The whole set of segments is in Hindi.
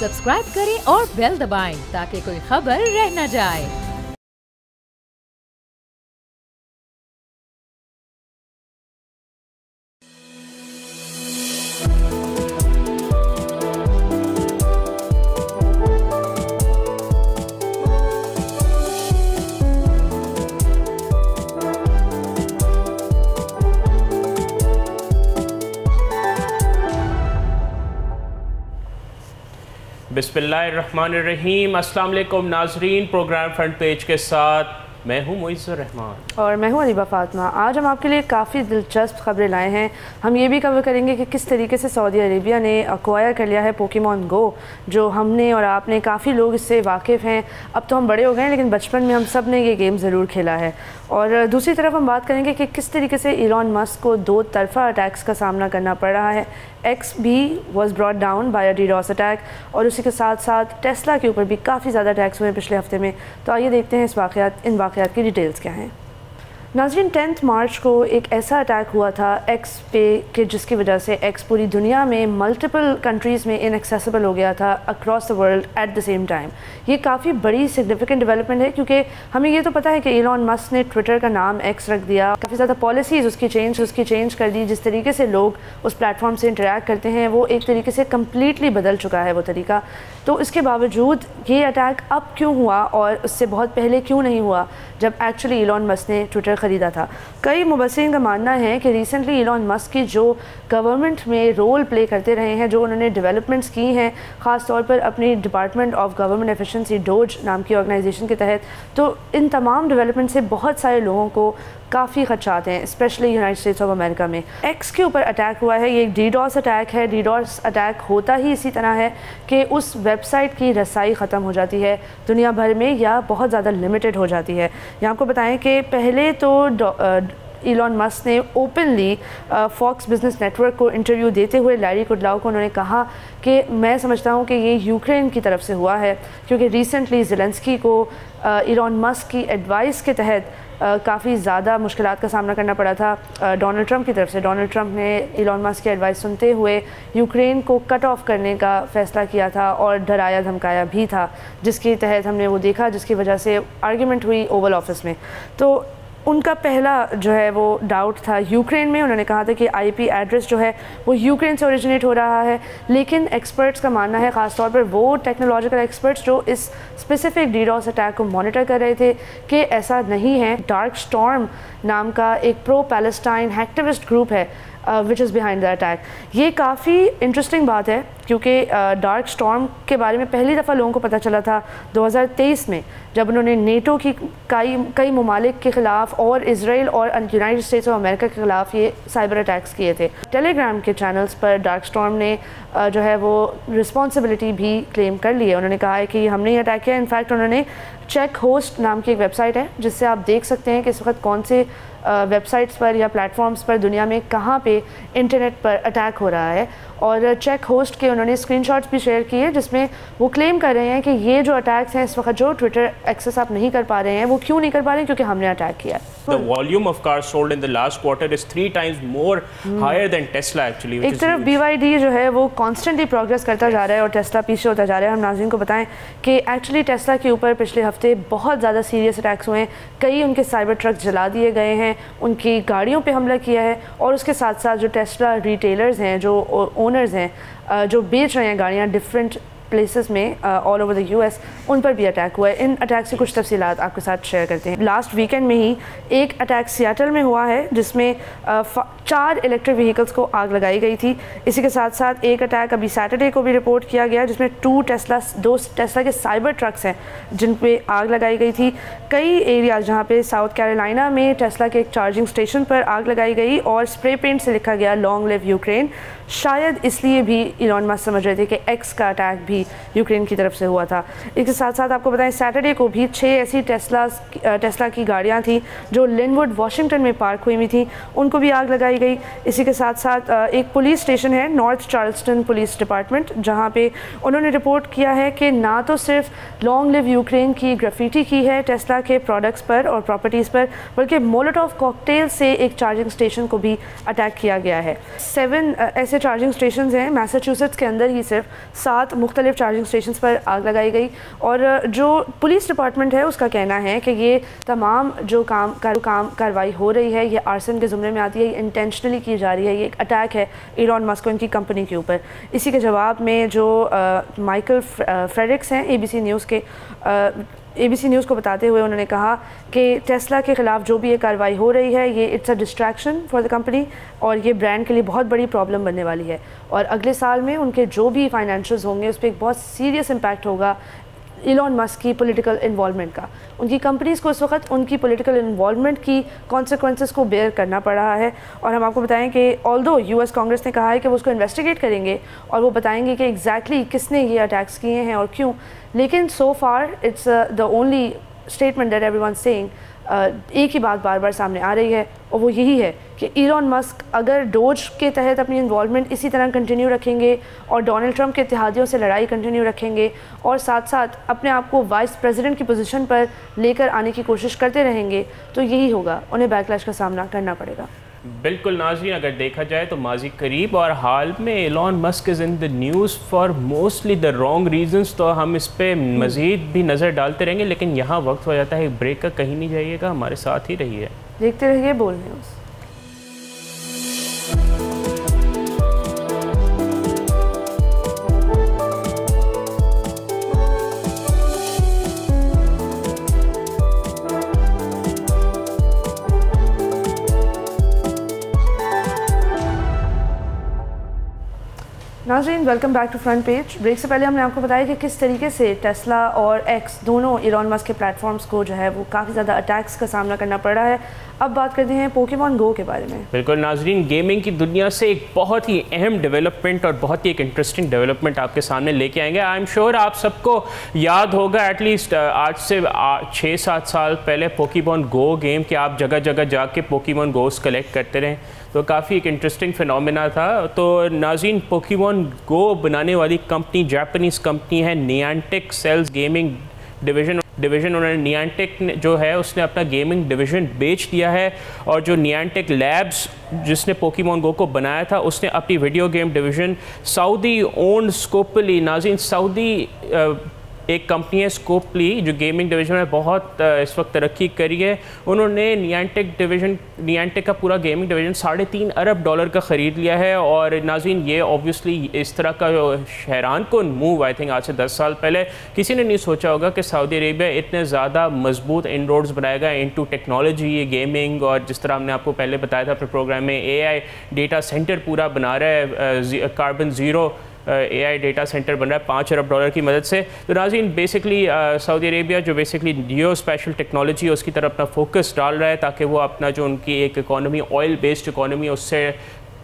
सब्सक्राइब करें और बेल दबाएं ताकि कोई खबर रह न जाए। बिस्मिल्लाहिर्रहमानिर्रहीम। अस्सलाम वालेकुम नाजरीन, प्रोग्राम फ्रंट पेज के साथ मैं हूं मुइज़्ज़ुर रहमान और मैं हूं अलीबा फातिमा। आज हम आपके लिए काफ़ी दिलचस्प खबरें लाए हैं। हम ये भी कवर करेंगे कि किस तरीके से सऊदी अरेबिया ने एक्वायर कर लिया है पोकेमॉन गो, जो हमने और आपने काफ़ी लोग इससे वाकिफ़ हैं। अब तो हम बड़े हो गए हैं, लेकिन बचपन में हम सब ने ये गेम ज़रूर खेला है। और दूसरी तरफ हम बात करेंगे कि किस तरीके से इलॉन मस्क को दो तरफ़ा अटैक्स का सामना करना पड़ रहा है। एक्स भी was brought down by a DDoS attack, और उसी के साथ साथ टेस्ला के ऊपर भी काफ़ी ज़्यादा अटैक्स हुए हैं पिछले हफ्ते में। तो आइए देखते हैं इन वाक़यात की डिटेल्स क्या हैं। नाज़रीन, 10 मार्च को एक ऐसा अटैक हुआ था एक्स पे कि जिसकी वजह से एक्स पूरी दुनिया में मल्टीपल कंट्रीज़ में इनएक्सेसिबल हो गया था across the world at the same time. ये काफ़ी बड़ी सिग्निफिकेंट डेवलपमेंट है, क्योंकि हमें ये तो पता है कि इलॉन मस्क ने ट्विटर का नाम एक्स रख दिया, काफ़ी ज़्यादा पॉलिसीज़ उसकी चेंज कर दी। जिस तरीके से लोग उस प्लेटफॉर्म से इंटरेक्ट करते हैं वो एक तरीके से कम्प्लीटली बदल चुका है वो तरीका। तो इसके बावजूद ये अटैक अब क्यों हुआ और उससे बहुत पहले क्यों नहीं हुआ, जब एक्चुअली इलॉन मस्क ने ट्विटर ख़रीदा था। कई मुबस्सिरीन का मानना है कि रिसेंटली इलॉन मस्क की जो गवर्नमेंट में रोल प्ले करते रहे हैं, जो उन्होंने डेवलपमेंट्स की हैं, ख़ास तौर पर अपनी department of government efficiency dose नाम की ऑर्गेनाइजेशन के तहत, तो इन तमाम डेवलपमेंट से बहुत सारे लोगों को काफ़ी खदशात हैं, specially United states of America में। एक्स के ऊपर अटैक हुआ है, ये एक डीडॉस अटैक है। डीडॉस अटैक होता ही इसी तरह है कि उस वेबसाइट की रसाई ख़त्म हो जाती है दुनिया भर में, या बहुत ज़्यादा लिमिटेड हो जाती है। यहाँ आपको बताएं कि पहले तो इलॉन मस्क ने ओपनली फॉक्स बिजनेस नेटवर्क को इंटरव्यू देते हुए लैरी कुडलाउ को उन्होंने कहा कि मैं समझता हूँ कि ये यूक्रेन की तरफ से हुआ है, क्योंकि रिसेंटली ज़ेलेंस्की को इलॉन मस्क की एडवाइस के तहत काफ़ी ज़्यादा मुश्किलात का सामना करना पड़ा था डोनाल्ड ट्रंप की तरफ से। डोनाल्ड ट्रंप ने इलॉन मस्क की एडवाइस सुनते हुए यूक्रेन को कट ऑफ करने का फ़ैसला किया था और डराया धमकाया भी था, जिसके तहत हमने वो देखा, जिसकी वजह से आर्ग्यूमेंट हुई ओवल ऑफिस में। तो उनका पहला जो है वो डाउट था यूक्रेन में। उन्होंने कहा था कि आईपी एड्रेस जो है वो यूक्रेन से ओरिजिनेट हो रहा है, लेकिन एक्सपर्ट्स का मानना है, ख़ास तौर पर वो टेक्नोलॉजिकल एक्सपर्ट्स जो इस स्पेसिफिक डीडॉस अटैक को मॉनिटर कर रहे थे, कि ऐसा नहीं है। डार्क स्टॉर्म नाम का एक प्रो पैलेस्टाइन एक्टिविस्ट ग्रुप है which is behind the attack. ये काफ़ी इंटरेस्टिंग बात है, क्योंकि डार्क स्टॉर्म के बारे में पहली दफ़ा लोगों को पता चला था 2023 में, जब उन्होंने नेटो की कई ममालिक के ख़िलाफ़ और इसराइल और यूनाइटेड स्टेट्स ऑफ अमेरिका के ख़िलाफ़ ये साइबर अटैक्स किए थे। टेलीग्राम के चैनल्स पर डार्क स्टॉर्म ने जो है वो रिस्पॉन्सिबिलिटी भी क्लेम कर ली है। उन्होंने कहा है कि हमने ये अटैक किया। इनफैक्ट उन्होंने चेक होस्ट नाम की एक वेबसाइट है, जिससे आप देख सकते हैं कि इस वक्त कौन से वेबसाइट्स पर या प्लेटफॉर्म्स पर दुनिया में कहाँ पे इंटरनेट पर अटैक हो रहा है। और चेक होस्ट के उन्होंने स्क्रीनशॉट्स भी शेयर किए, जिसमें वो क्लेम कर रहे हैं कि ये जो अटैक्स हैं इस वक्त, जो ट्विटर एक्सेस आप नहीं कर पा रहे हैं, वो क्यों नहीं कर पा रहे हैं, क्योंकि हमने अटैक किया है। The volume of cars sold in the last quarter is 3 times more higher than Tesla actually. एक तरफ BYD जो है वो कॉन्स्टेंटली प्रोग्रेस करता जा रहा है और टेस्ला पीछे होता जा रहा है। हम नाज़रीन को बताएं कि एक्चुअली टेस्ला के ऊपर पिछले हफ्ते बहुत ज़्यादा सीरियस अटैक्स हुए हैं। कई उनके साइबर ट्रक जला दिए गए हैं, उनकी गाड़ियों पे हमला किया है, और उसके साथ साथ जो टेस्ला रिटेलर्स हैं, जो ओनर्स हैं, जो बेच रहे हैं गाड़ियाँ डिफरेंट प्लेसेस में ऑल ओवर द यूएस, उन पर भी अटैक हुआ है। इन अटैक से कुछ तफसीलात आपके साथ शेयर करते हैं। लास्ट वीकेंड में ही एक अटैक सियाटल में हुआ है, जिसमें 4 इलेक्ट्रिक व्हीकल्स को आग लगाई गई थी। इसी के साथ साथ एक अटैक अभी सैटरडे को भी रिपोर्ट किया गया, जिसमें 2 टेस्ला के साइबर ट्रक्स हैं जिन पे आग लगाई गई थी। कई एरियाज जहाँ पे साउथ कैरोलिना में टेस्ला के एक चार्जिंग स्टेशन पर आग लगाई गई और स्प्रे पेंट से लिखा गया लॉन्ग लिव यूक्रेन। शायद इसलिए भी इलॉन मस्क समझ रहे थे कि एक्स का अटैक भी यूक्रेन की तरफ से हुआ था। इसके साथ साथ आपको बताएं सैटरडे को भी 6 ऐसी टेस्ला की गाड़ियाँ थी जो लिनवुड वाशिंगटन में पार्क हुई थी, उनको भी आग लगाई गई। इसी के साथ साथ एक पुलिस स्टेशन है, नॉर्थ चार्ल्सटन पुलिस डिपार्टमेंट, जहाँ पे उन्होंने रिपोर्ट किया है कि ना तो सिर्फ लॉन्ग लिव यूक्रेन की ग्राफिटी की है टेस्ला के प्रोडक्ट्स पर और प्रॉपर्टीज़ पर, बल्कि मोलोटोव कॉकटेल से एक चार्जिंग स्टेशन को भी अटैक किया गया है। 7 ऐसे चार्जिंग स्टेशन हैं मैसाचुसेट्स के अंदर ही, सिर्फ 7 मुख्तलिफ मुख्तलिफ चार्जिंग स्टेशन पर आग लगाई गई। और जो पुलिस डिपार्टमेंट है उसका कहना है कि ये तमाम जो कार्रवाई हो रही है ये आर्सन के ज़ुमरे में आती है, ये इंटेंशनली की जा रही है, ये एक अटैक है इलॉन मस्क और इनकी कंपनी के ऊपर। इसी के जवाब में जो माइकल फ्रेडरिक्स हैं ABC न्यूज़ के, ABC न्यूज़ को बताते हुए उन्होंने कहा कि टेस्ला के ख़िलाफ़ जो भी ये कार्रवाई हो रही है ये it's a distraction for the company और ये ब्रांड के लिए बहुत बड़ी प्रॉब्लम बनने वाली है। और अगले साल में उनके जो भी फाइनेंशियल्स होंगे उस पर एक बहुत सीरियस इम्पैक्ट होगा इलॉन मस्क की पॉलिटिकल इन्वॉल्वमेंट का। उनकी कंपनीज़ को इस वक्त उनकी पॉलिटिकल इन्वॉल्वमेंट की कॉन्सिक्वेंसेस को बेयर करना पड़ रहा है। और हम आपको बताएं कि ऑल्दो US कांग्रेस ने कहा है कि वो उसको इन्वेस्टिगेट करेंगे और वो बताएंगे कि एग्जैक्टली किसने ये अटैक्स किए हैं और क्यों, लेकिन so far it's the only statement that everyone saying, एक ही बात बार बार सामने आ रही है और वो यही है कि इलॉन मस्क अगर डोज के तहत अपनी इन्वॉल्वमेंट इसी तरह कंटिन्यू रखेंगे और डोनाल्ड ट्रंप के इत्तेहादियों से लड़ाई कंटिन्यू रखेंगे और साथ साथ अपने आप को वाइस प्रेसिडेंट की पोजीशन पर लेकर आने की कोशिश करते रहेंगे तो यही होगा, उन्हें बैकलैश का सामना करना पड़ेगा। बिल्कुल नाज़रीन, अगर देखा जाए तो माजी करीब और हाल में Elon Musk is in the news for mostly the wrong reasons, तो हम इस पर मज़ीद भी नज़र डालते रहेंगे। लेकिन यहाँ वक्त हो जाता है एक ब्रेक का, कहीं नहीं जाइएगा, हमारे साथ ही रहिए, देखते रहिए बोल न्यूज़। नाज़रीन welcome back to front page. Break से पहले हमने आपको बताया कि किस तरीके से टेस्ला और X दोनों इलॉन मस्क के प्लेटफॉर्म्स को जो है वो काफ़ी ज़्यादा अटैक्स का सामना करना पड़ रहा है। अब बात करते हैं पोकेमॉन गो के बारे में। बिल्कुल नाज़रीन, गेमिंग की दुनिया से एक बहुत ही अहम डेवलपमेंट और बहुत ही एक इंटरेस्टिंग डेवलपमेंट आपके सामने लेके आएंगे। आई एम श्योर आप सबको याद होगा एटलीस्ट आज से 6-7 साल पहले पोकेमॉन गो गेम के आप जगह जगह जाके पोकेमॉन गोस कलेक्ट करते रहे, तो काफ़ी एक इंटरेस्टिंग फिनोमेना था। तो नाज़रीन, पोकेमॉन गो बनाने वाली कंपनी जापानीज़ कंपनी है नियांटिक सेल्स गेमिंग डिवीज़न। उन्होंने नियांटिक जो है उसने अपना गेमिंग डिवीज़न बेच दिया है और जो नियांटिक लैब्स जिसने पोकेमॉन गो को बनाया था उसने अपनी video game division Saudi owned Scopely, नाज़रीन सऊदी एक कंपनी है स्कोपली जो गेमिंग डिवीज़न में बहुत इस वक्त तरक्की करी है, उन्होंने नियांटिक का पूरा गेमिंग डिवीज़न $3.5 अरब का ख़रीद लिया है। और नाज़रीन ये ऑब्वियसली इस तरह का हैरान कुन मूव आई थिंक आज से 10 साल पहले किसी ने नहीं सोचा होगा कि सऊदी अरेबिया इतने ज़्यादा मजबूत इनरोड्स बनाएगा इनटू टेक्नोलॉजी, ये गेमिंग, और जिस तरह हमने आपको पहले बताया था अपने प्रोग्राम में AI डेटा सेंटर पूरा बना रहा है, carbon zero AI data centre बन रहा है $5 अरब की मदद से। तो नाज़रीन बेसिकली सऊदी अरेबिया जो बेसिकली जियो स्पेशल टेक्नोलॉजी है उसकी तरफ अपना फोकस डाल रहा है ताकि वो अपना जो उनकी एक इकॉनमी ऑयल बेस्ड इकॉनमी है उससे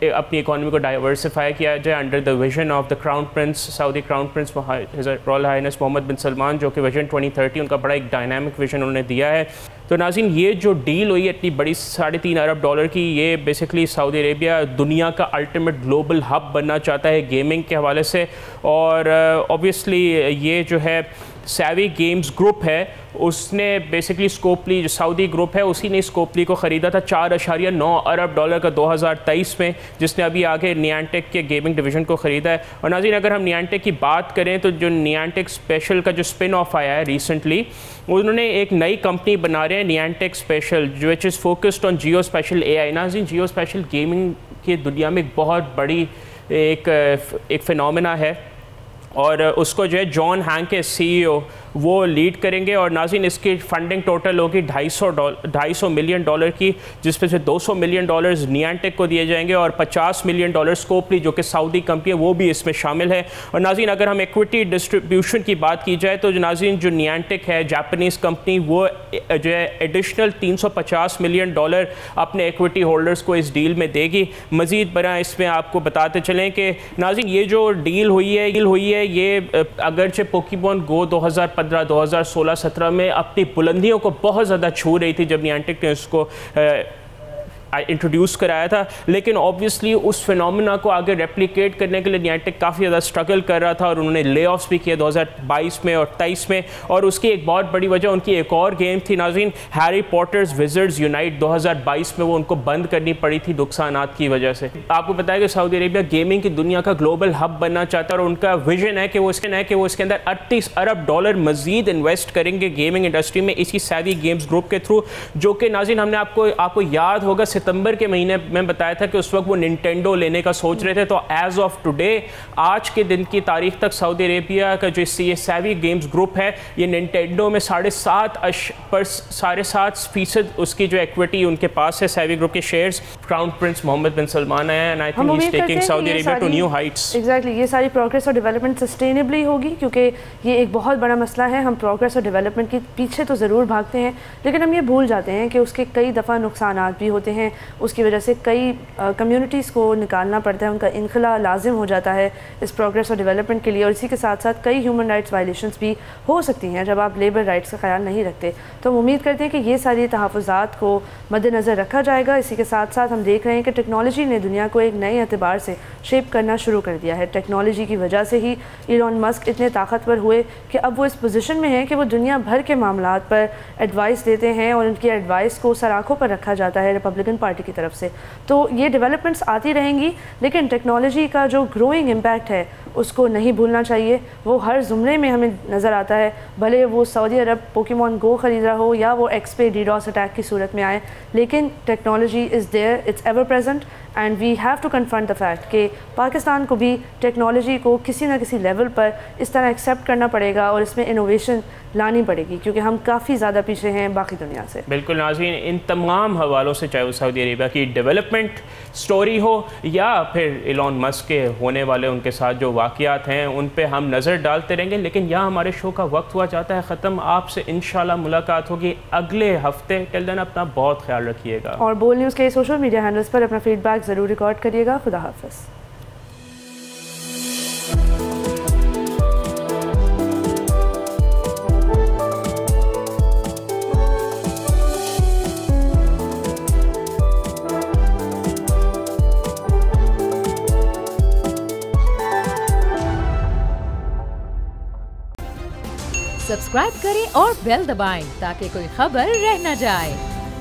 अपनी इकॉनमी को डाइवर्सिफाई किया जाए under the vision of the crown prince, Saudi crown prince royal highness Mohammed bin Salman, जो कि विजन 2030 उनका बड़ा एक डायनामिक विजन उन्होंने दिया है। तो नाज़रीन ये जो डील हुई है इतनी बड़ी $3.5 अरब की, ये बेसिकली सऊदी अरेबिया दुनिया का अल्टीमेट ग्लोबल हब बनना चाहता है गेमिंग के हवाले से। और ऑब्वियसली ये जो है सैवी गेम्स ग्रुप है उसने बेसिकली स्कोपली जो सऊदी ग्रुप है उसी ने स्कोपली को ख़रीदा था $4.9 अरब का 2023 में, जिसने अभी आगे नियांटिक के गेमिंग डिवीज़न को ख़रीदा है। और नाज़रीन अगर हम नियांटिक की बात करें तो जो नियांटिक स्पेशल का जो स्पिन ऑफ आया है रिसेंटली, उन्होंने एक नई कंपनी बना रहे हैं नियांटिक स्पेशल जो which is focused on Jio special AI। नाज़रीन जियो स्पेशल गेमिंग की दुनिया में एक बहुत बड़ी एक फिनोमेना है और उसको जो है जॉन हैंक के CEO वो लीड करेंगे। और नाज़रीन इसकी फंडिंग टोटल होगी $250 मिलियन की, जिसमें से $200 मिलियन नियांटिक को दिए जाएंगे और $50 मिलियन स्कोपली जो कि सऊदी कंपनी है वो भी इसमें शामिल है। और नाज़रीन अगर हम इक्विटी डिस्ट्रीब्यूशन की बात की जाए तो नाज़रीन जो नियांटिक है जापानीज़ कंपनी वो जो है एडिशनल $350 मिलियन अपने इक्विटी होल्डर्स को इस डील में देगी। मज़ीद बरा इसमें आपको बताते चलें कि नाज़रीन ये जो डील हुई है ये अगरचे पोकेमॉन गो 2015-2016-17 में अपनी बुलंदियों को बहुत ज़्यादा छू रही थी जब नियांटिक ने उसको इंट्रोड्यूस कराया था, लेकिन ऑब्वियसली उस फिनोमेना को आगे रेप्लिकेट करने के लिए नियांटिक काफ़ी ज़्यादा स्ट्रगल कर रहा था और उन्होंने ले ऑफ्स भी किए 2022 में और 23 में। और उसकी एक बहुत बड़ी वजह उनकी एक और गेम थी नाज़रीन, हैरी पॉटर्स विज़र्ड्स यूनाइट 2022 में, वो उनको बंद करनी पड़ी थी नुकसानात की वजह से। आपको पता है कि सऊदी अरेबिया गेमिंग की दुनिया का ग्लोबल हब बनना चाहता है और उनका विजन है कि वो इसके अंदर 38 अरब डॉलर मजीद इन्वेस्ट करेंगे गेमिंग इंडस्ट्री में इसी सैवी गेम्स ग्रुप के थ्रू, जो कि नाज़रीन हमने आपको याद होगा सितंबर के महीने में बताया था कि उस वक्त वो निंटेंडो लेने का सोच रहे थे। तो एज ऑफ टुडे, आज के दिन की तारीख तक सऊदी अरेबिया का जो ये सैवी गेम्स ग्रुप है ये निंटेंडो में 7.5% उसकी जो इक्विटी उनके पास है। सैवी ग्रुप के shares crown prince Mohammed bin Salman है and I think he is taking Saudi Arabia to new heights. Exactly, ये सारी प्रोग्रेस और डेवलपमेंट सस्टेनेबली होगी क्योंकि ये एक बहुत बड़ा मसला है। हम प्रोग्रेस और डेवलपमेंट के पीछे तो ज़रूर भागते हैं, लेकिन हम ये भूल जाते हैं कि उसके कई दफ़ा नुकसानात भी होते हैं। उसकी वजह से कई कम्युनिटीज़ को निकालना पड़ता है, उनका इनखला लाजिम हो जाता है इस प्रोग्रेस और डेवलपमेंट के लिए। और इसी के साथ साथ कई ह्यूमन राइट्स वायलेशंस भी हो सकती हैं जब आप लेबर राइट्स का ख्याल नहीं रखते। तो हम उम्मीद करते हैं कि ये सारी तहफ़्फ़ुज़ात को मद्देनज़र रखा जाएगा। इसी के साथ साथ हम देख रहे हैं कि टेक्नोलॉजी ने दुनिया को एक नए एतबार से शेप करना शुरू कर दिया है। टेक्नोलॉजी की वजह से ही इलॉन मस्क इतने ताकतवर हुए कि अब वो इस पोजीशन में हैं कि वो दुनिया भर के मामलात पर एडवाइस देते हैं और उनकी एडवाइस को सराखों पर रखा जाता है रिपब्लिकन पार्टी की तरफ से। तो ये डेवलपमेंट्स आती रहेंगी, लेकिन टेक्नोलॉजी का जो ग्रोइंग इम्पैक्ट है उसको नहीं भूलना चाहिए। वो हर ज़ुमरे में हमें नज़र आता है, भले वो सऊदी अरब पोकेमॉन गो ख़रीद रहा हो या वो एक्स पे डीडॉस अटैक की सूरत में आए, लेकिन technology is there, it's ever present and we have to confront the fact कि पाकिस्तान को भी टेक्नोलॉजी को किसी न किसी लेवल पर इस तरह एक्सेप्ट करना पड़ेगा और इसमें इनोवेशन लानी पड़ेगी क्योंकि हम काफ़ी ज़्यादा पीछे हैं बाकी दुनिया से। बिल्कुल नाज़रीन, इन तमाम हवालों से चाहे वो सऊदी अरेबिया की डेवलपमेंट स्टोरी हो या फिर इलॉन मस्क के होने वाले उनके साथ जो वाक़यात हैं उन पे हम नज़र डालते रहेंगे। लेकिन यहाँ हमारे शो का वक्त हुआ जाता है ख़त्म। आपसे इंशाल्लाह मुलाकात होगी अगले हफ्ते। टिल देन अपना बहुत ख्याल रखिएगा और बोल न्यूज़ के सोशल मीडिया हैंडल्स पर अपना फीडबैक ज़रूर रिकॉर्ड करिएगा। खुदा हाफ़िज़। सब्सक्राइब करें और बेल दबाएं ताकि कोई खबर रह न जाए।